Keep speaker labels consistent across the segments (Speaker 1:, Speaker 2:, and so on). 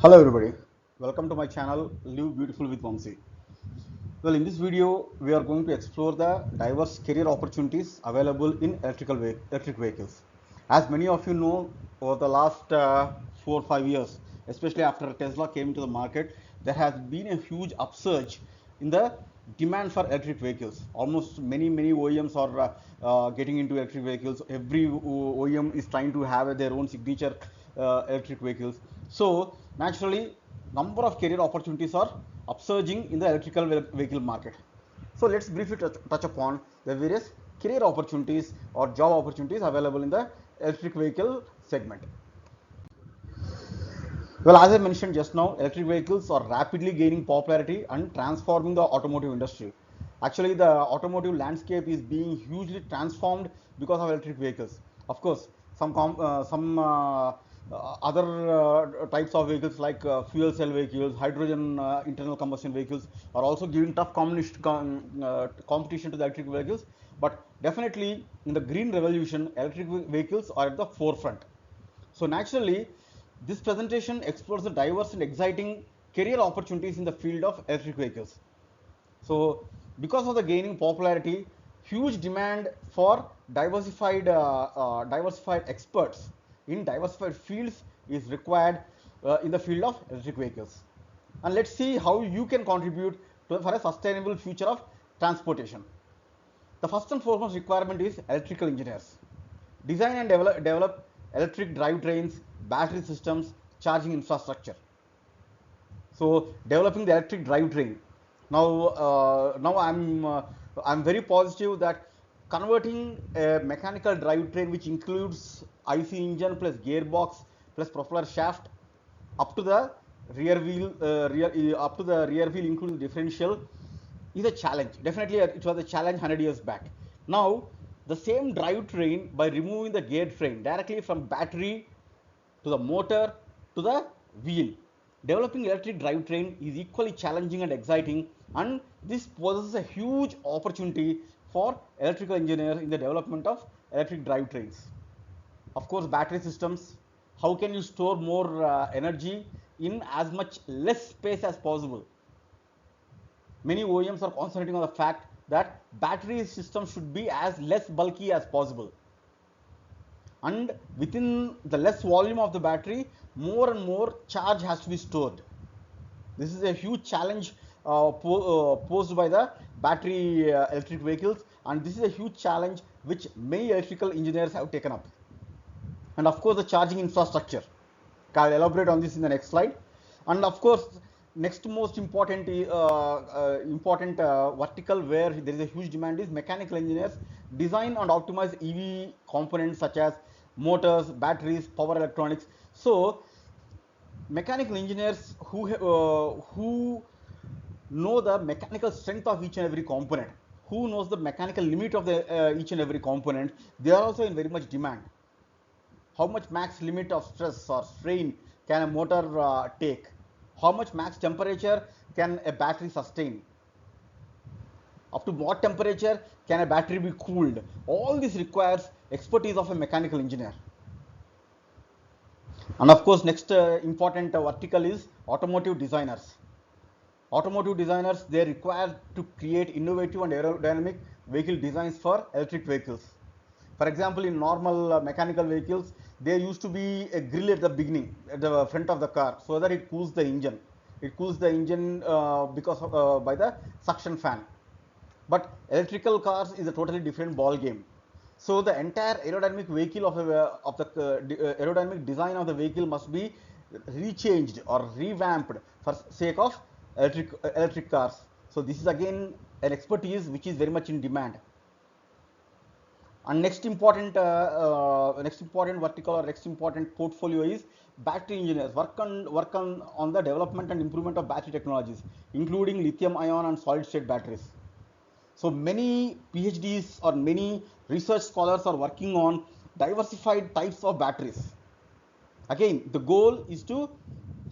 Speaker 1: Hello everybody, welcome to my channel Live Beautiful with Vamsi. Well, in this video we are going to explore the diverse career opportunities available in electric vehicles. As many of you know, over the last 4 or 5 years, especially after Tesla came to the market, there has been a huge upsurge in the demand for electric vehicles. Almost many OEMs are getting into electric vehicles. Every OEM is trying to have their own signature electric vehicles. So naturally, number of career opportunities are upsurging in the electrical vehicle market. So let's briefly touch upon the various career opportunities or job opportunities available in the electric vehicle segment. Well, as I mentioned just now, electric vehicles are rapidly gaining popularity and transforming the automotive industry. Actually, the automotive landscape is being hugely transformed because of electric vehicles. Of course, some other types of vehicles like fuel cell vehicles, hydrogen internal combustion vehicles are also giving tough competition to the electric vehicles. But definitely, in the green revolution, electric vehicles are at the forefront. So naturally, this presentation explores the diverse and exciting career opportunities in the field of electric vehicles. So because of the gaining popularity, huge demand for diversified experts in diversified fields is required in the field of electric vehicles. And let's see how you can contribute for a sustainable future of transportation. The first and foremost requirement is electrical engineers. Design and develop electric drivetrains, battery systems, charging infrastructure. So developing the electric drivetrain. Now I'm very positive that converting a mechanical drivetrain which includes IC engine plus gearbox plus propeller shaft up to the up to the rear wheel including differential is a challenge. Definitely, it was a challenge 100 years back. Now, the same drivetrain by removing the gear train directly from battery to the motor to the wheel. Developing electric drivetrain is equally challenging and exciting, and this poses a huge opportunity for electrical engineers in the development of electric drivetrains. Of course, battery systems. How can you store more energy in as much less space as possible? Many OEMs are concentrating on the fact that battery system should be as less bulky as possible, and within the less volume of the battery, more and more charge has to be stored. This is a huge challenge posed by the battery electric vehicles, and this is a huge challenge which many electrical engineers have taken up. And of course, the charging infrastructure. I'll elaborate on this in the next slide. And of course, next most important vertical where there is a huge demand is mechanical engineers design and optimize EV components such as motors, batteries, power electronics. So mechanical engineers who know the mechanical strength of each and every component, who knows the mechanical limit of the each and every component, they are also in very much demand. How much max limit of stress or strain can a motor take? How much max temperature can a battery sustain? Up to what temperature can a battery be cooled? All this requires expertise of a mechanical engineer. And of course, next important vertical is automotive designers. Automotive designers, they are required to create innovative and aerodynamic vehicle designs for electric vehicles. For example, in normal mechanical vehicles, there used to be a grill at the beginning, at the front of the car, so that it cools the engine. It cools the engine because by the suction fan. But electrical cars is a totally different ball game. So the entire aerodynamic vehicle of the aerodynamic design of the vehicle must be rechanged or revamped for sake of electric cars. So this is again an expertise which is very much in demand. And next important vertical or next important portfolio is battery engineers. Work on the development and improvement of battery technologies, including lithium ion and solid state batteries. So many PhDs or many research scholars are working on diversified types of batteries. Again, the goal is to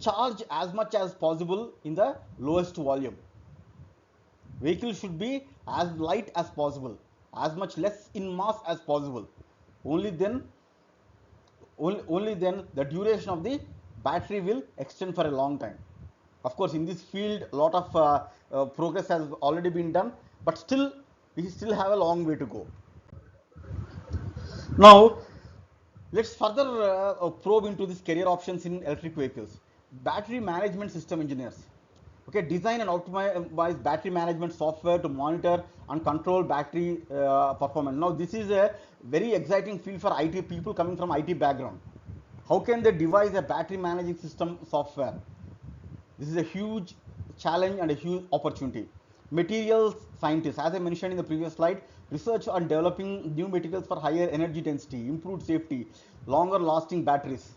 Speaker 1: charge as much as possible in the lowest volume. Vehicle should be as light as possible, as much less in mass as possible. Only then, only then the duration of the battery will extend for a long time. Of course, in this field, a lot of progress has already been done, but still, we still have a long way to go. Now, let's further probe into these career options in electric vehicles. Battery management system engineers. Okay, design and optimize battery management software to monitor and control battery performance. Now, this is a very exciting field for IT people coming from IT background. How can they devise a battery managing system software? This is a huge challenge and a huge opportunity. Materials scientists, as I mentioned in the previous slide, research on developing new materials for higher energy density, improved safety, longer lasting batteries.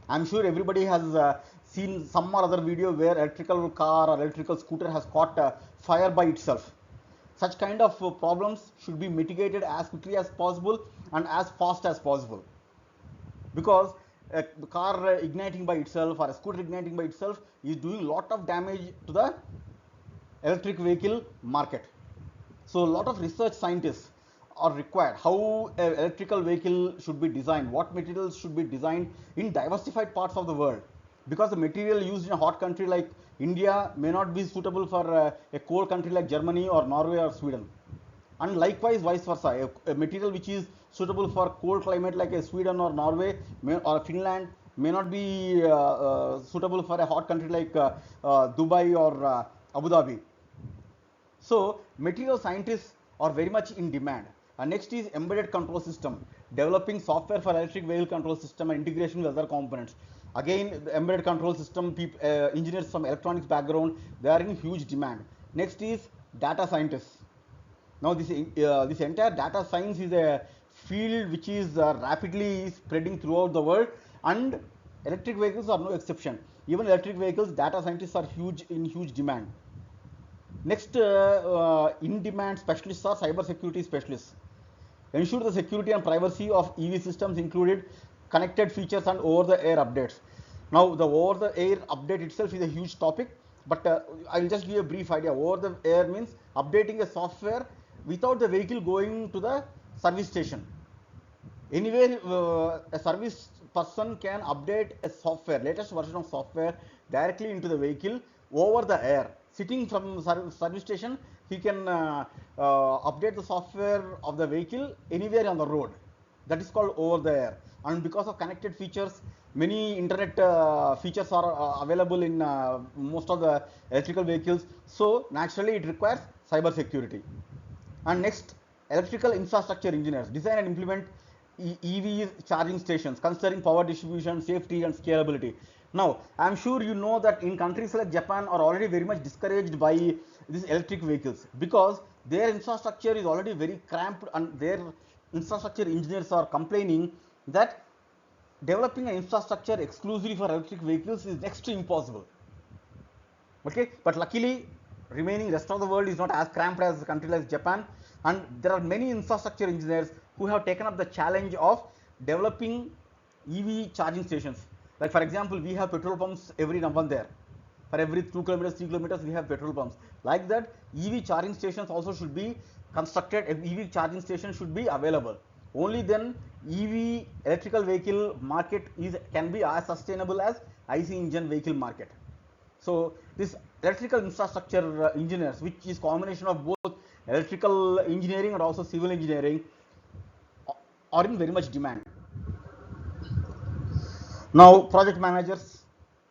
Speaker 1: I'm sure everybody has seen some or other video where electrical car or electrical scooter has caught fire by itself. Such kind of problems should be mitigated as quickly as possible and as fast as possible, because a car igniting by itself or a scooter igniting by itself is doing a lot of damage to the electric vehicle market. So a lot of research scientists are required. How an electrical vehicle should be designed, what materials should be designed in diversified parts of the world, because the material used in a hot country like India may not be suitable for a cold country like Germany or Norway or Sweden, and likewise vice versa. A material which is suitable for cold climate like a Sweden or Norway or Finland may not be suitable for a hot country like Dubai or Abu Dhabi. So material scientists are very much in demand. And next is embedded control system, developing software for electric vehicle control system and integration with other components. Again, the embedded control system engineers from electronics background, they are in huge demand. Next is data scientists. Now this entire data science is a field which is rapidly spreading throughout the world, and electric vehicles are no exception. Even electric vehicles, data scientists are huge demand. Next, in-demand specialists are cyber security specialists. Ensure the security and privacy of EV systems, included connected features and over-the-air updates. Now, the over-the-air update itself is a huge topic, but I'll just give a brief idea. Over-the-air means updating a software without the vehicle going to the service station. Anywhere, a service person can update a software, latest version of software, directly into the vehicle over the air. Sitting from service station, he can update the software of the vehicle anywhere on the road. That is called over the air. And because of connected features, many internet features are available in most of the electrical vehicles. So naturally, it requires cyber security. And next, electrical infrastructure engineers design and implement EV charging stations, considering power distribution, safety, and scalability. Now, I'm sure you know that in countries like Japan are already very much discouraged by these electric vehicles, because their infrastructure is already very cramped, and their infrastructure engineers are complaining that developing an infrastructure exclusively for electric vehicles is next to impossible. Okay, but luckily, remaining rest of the world is not as cramped as a country like Japan, and there are many infrastructure engineers who have taken up the challenge of developing EV charging stations. Like for example, we have petrol pumps every now and there. For every 2 kilometers, 3 kilometers, we have petrol pumps. Like that, EV charging stations also should be constructed. EV charging station should be available. Only then EV electrical vehicle market can be as sustainable as IC engine vehicle market. So this electrical infrastructure engineers, which is combination of both electrical engineering and also civil engineering, are in very much demand. Now, project managers,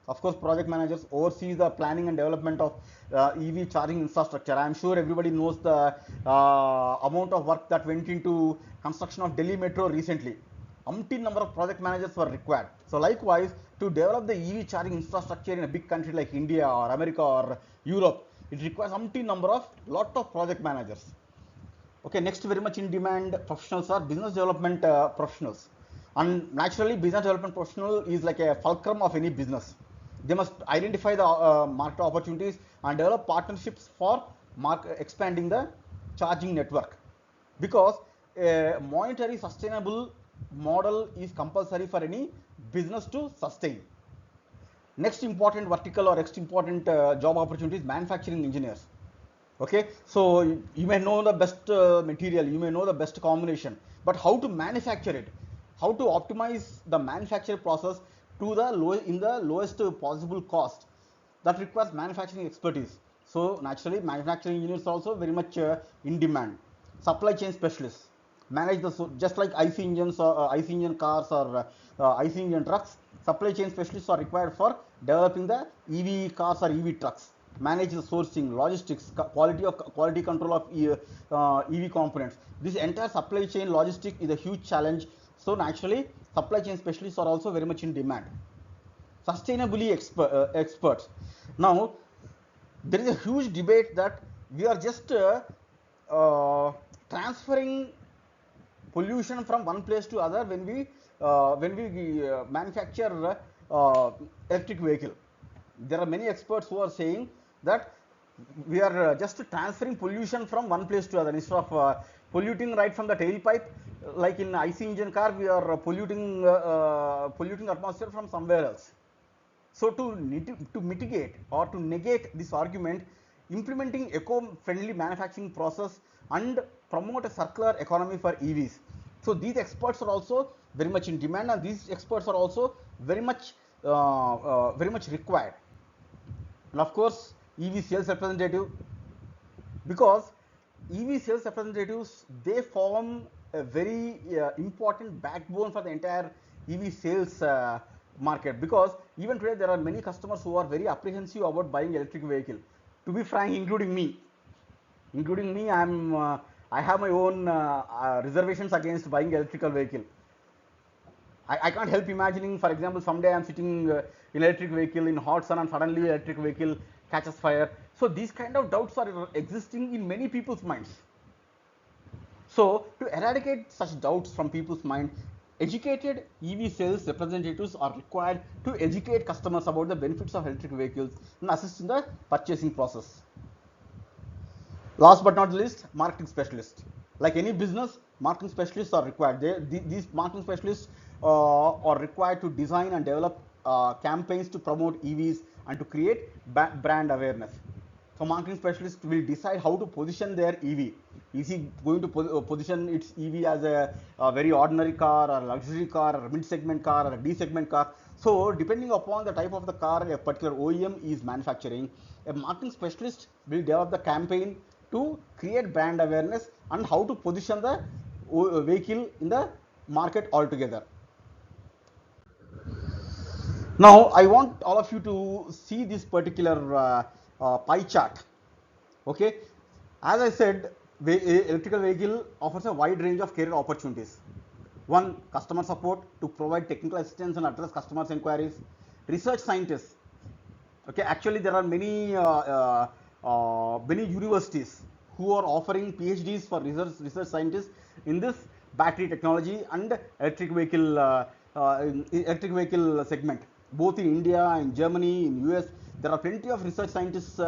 Speaker 1: of course, project managers oversee the planning and development of EV charging infrastructure. I am sure everybody knows the amount of work that went into construction of Delhi Metro recently. Umpteen number of project managers were required. So likewise, to develop the EV charging infrastructure in a big country like India or America or Europe, it requires umpteen number of lot of project managers. Okay, next very much in demand professionals are business development professionals. And naturally, business development professional is like a fulcrum of any business. They must identify the market opportunities and develop partnerships for expanding the charging network, because a monetary sustainable model is compulsory for any business to sustain. Next important vertical or next important job opportunity is manufacturing engineers. Okay, so you may know the best material, you may know the best combination, but how to manufacture it, how to optimize the manufacture process to the in the lowest possible cost. That requires manufacturing expertise. So naturally, manufacturing engineers are also very much in demand. Supply chain specialists manage the just like IC engines or IC engine cars or IC engine trucks. Supply chain specialists are required for developing the EV cars or EV trucks. Manage the sourcing, logistics, quality control of EV components. This entire supply chain logistic is a huge challenge. So naturally, supply chain specialists are also very much in demand. Sustainably experts. Now, there is a huge debate that we are just uh, transferring pollution from one place to other when we manufacture uh, electric vehicle. There are many experts who are saying that we are just transferring pollution from one place to other instead of polluting right from the tailpipe. Like in IC engine car, we are polluting atmosphere from somewhere else. So to mitigate or to negate this argument, implementing eco-friendly manufacturing process and promote a circular economy for EVs. So these experts are also very much in demand, and these experts are also very much required. And of course, EV sales representative, because EV sales representatives, they form a very important backbone for the entire EV sales market, because even today there are many customers who are very apprehensive about buying electric vehicle. To be frank, including me, I have my own reservations against buying electrical vehicle. I can't help imagining, for example, someday I'm sitting in electric vehicle in hot sun and suddenly electric vehicle catches fire. So these kind of doubts are existing in many people's minds. So to eradicate such doubts from people's mind, educated EV sales representatives are required to educate customers about the benefits of electric vehicles and assist in the purchasing process. Last but not least, marketing specialists. Like any business, marketing specialists are required. These marketing specialists are required to design and develop campaigns to promote EVs and to create brand awareness. So marketing specialists will decide how to position their EV. Is he going to position its EV as a very ordinary car, or a luxury car, or a mid-segment car, or a D-segment car? So depending upon the type of the car a particular OEM is manufacturing, a marketing specialist will develop the campaign to create brand awareness and how to position the vehicle in the market altogether. Now, I want all of you to see this particular pie chart. Okay, as I said, electrical vehicle offers a wide range of career opportunities. One, customer support to provide technical assistance and address customers' inquiries. Research scientists. Okay, actually there are many universities who are offering PhDs for research scientists in this battery technology and electric vehicle segment. Both in India, in Germany, in US, there are plenty of research scientists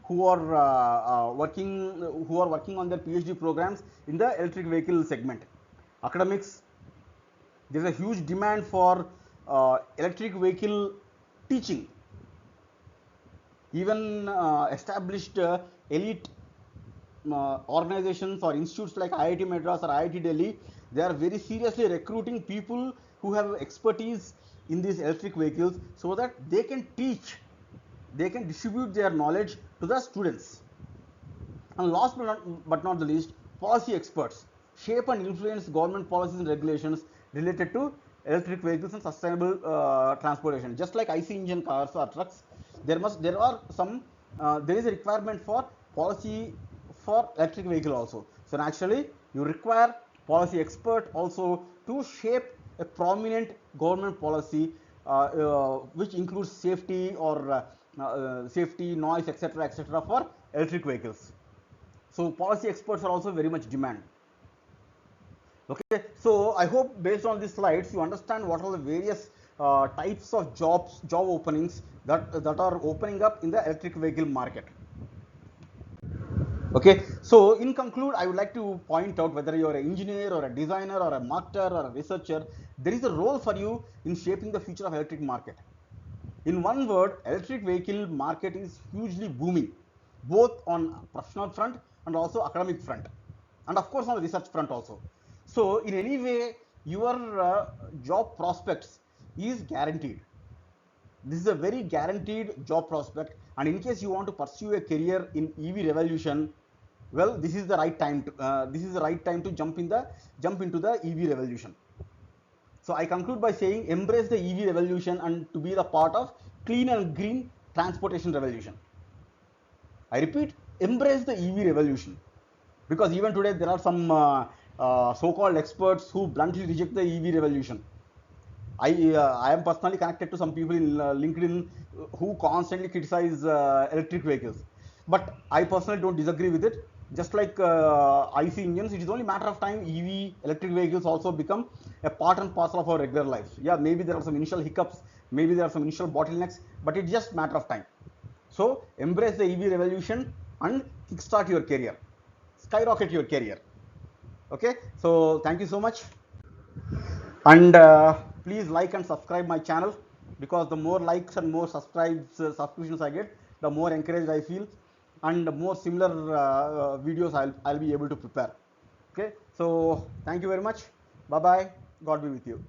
Speaker 1: who are working on their PhD programs in the electric vehicle segment. Academics, there is a huge demand for electric vehicle teaching. Even established elite organizations or institutes like IIT Madras or IIT Delhi, they are very seriously recruiting people who have expertise in these electric vehicles so that they can teach, they can distribute their knowledge to the students. And last but not the least, policy experts shape and influence government policies and regulations related to electric vehicles and sustainable transportation. Just like IC engine cars or trucks, there is a requirement for policy for electric vehicle also. So naturally, you require policy expert also to shape a prominent government policy which includes safety or safety, noise, etc., for electric vehicles. So policy experts are also very much demand. Okay, so I hope based on these slides you understand what are the various types of job openings that are opening up in the electric vehicle market. Okay, so in conclude, I would like to point out whether you are an engineer or a designer or a marketer or a researcher, there is a role for you in shaping the future of electric market. In one word, electric vehicle market is hugely booming, both on professional front and also academic front, and of course on the research front also. So in any way, your job prospects is guaranteed. This is a very guaranteed job prospect, and in case you want to pursue a career in EV revolution, well, this is the right time to jump into the EV revolution. So I conclude by saying embrace the EV revolution and to be the part of clean and green transportation revolution. I repeat, embrace the EV revolution, because even today there are some so-called experts who bluntly reject the EV revolution. I am personally connected to some people in LinkedIn who constantly criticize electric vehicles, but I personally don't disagree with it. Just like IC engines, it is only a matter of time EV electric vehicles also become a part and parcel of our regular lives. Yeah, maybe there are some initial hiccups, maybe there are some initial bottlenecks, but it's just a matter of time. So embrace the EV revolution and kickstart your career, skyrocket your career. Okay, so thank you so much, and please like and subscribe my channel, because the more likes and more subscriptions I get, the more encouraged I feel, and the more similar videos I'll be able to prepare. Okay, so thank you very much. Bye bye. God be with you.